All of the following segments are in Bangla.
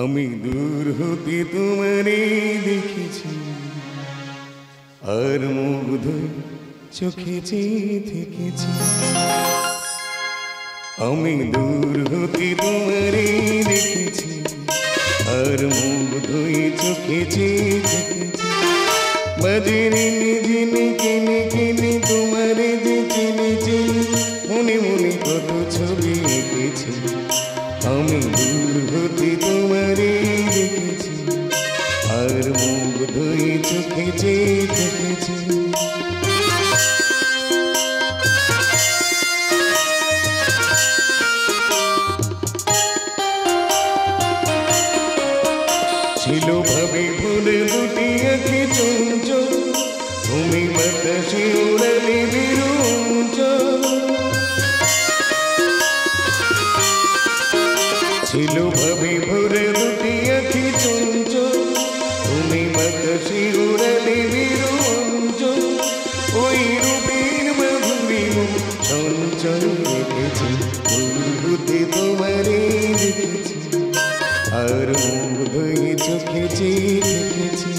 আমি দূর হতে তোমারে দেখেছি, আর মুগ্ধ চোখে চেয়ে থেকেছি। আমি দূর হতে তোমারে দেখেছি, আর মুগ্ধ চোখে চেয়ে থেকেছি। বাজারে জেনে কেনে কেনে তোমারে যে চিনেছি, মনে মনে কত ছবি এঁকেছি। আমি দূর হতে তোমারে দেখেছি, আর মুগ্ধ চোখে চেয়ে থেকেছি। ছিল ভাবে ভুলে দুটি আঁখি চঞ্চল, তুমি বাতাসে উড়ালে বিরঞ্চল। ছিল ভাবে ভরে দুটি আঁখি চঞ্চল, তুমি বাতাসে উড়ালে বিরঞ্চল। ওই রূপের মাধুরী চঞ্চল রেখেছি, দূরতে তোমারে দেখেছি, আর মুগ্ধ চোখে চেয়ে থেকেছি।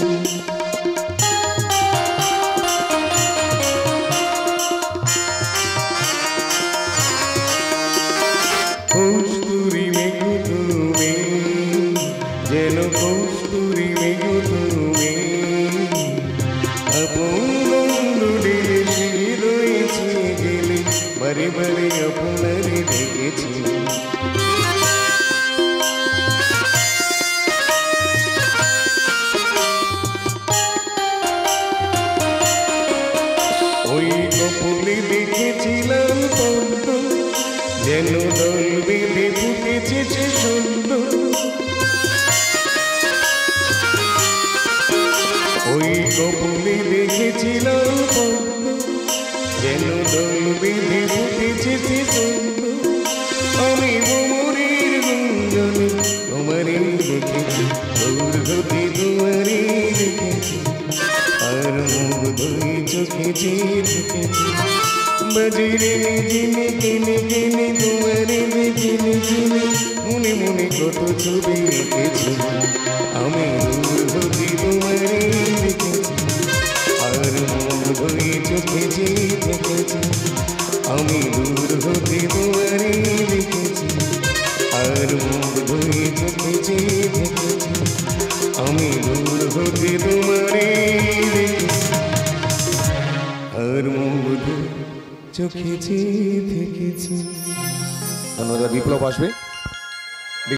কস্তুরী মেঘ তুমি, যেন কস্তুরী মেঘ তুমি, আপন বন্ধুরে সে রয়েছে গেলে, বারে বারে আপনারে দেখেছি। ওই কপলে দেখেছিলাম পদ্ম, যেন দল বেঁধে ফুটেছে সে সুন্দর। ওই কপলে দেখেছিলাম পদ্ম, যেন দল বেঁধে ফুটেছে সে সুন্দর। আমি ভ্রমরের গুঞ্জনে তোমারে দেখেছি, দূর হতে তোমারে দেখেছি, আর মুগ্ধ চোখে চেয়ে থেকেছি। বাজারে জেনে কেনে কেনে তোমারে চিনে চিনে, মনে মনে কত ছবি এঁকেছি। আমি দূর হতে তোমারে দেখেছি, আর মুগ্ধ চোখে চেয়ে থেকেছি। আমি দূর হতে তোমারে দেখেছি, আর মুগ্ধ চোখে চেয়ে থেকেছি। আমি দূর হতে তোমারে দেখেছি, আর মুগ্ধ চোখে চেয়ে থেকেছি। ধন্যবাদ। বিপ্লব আসবে।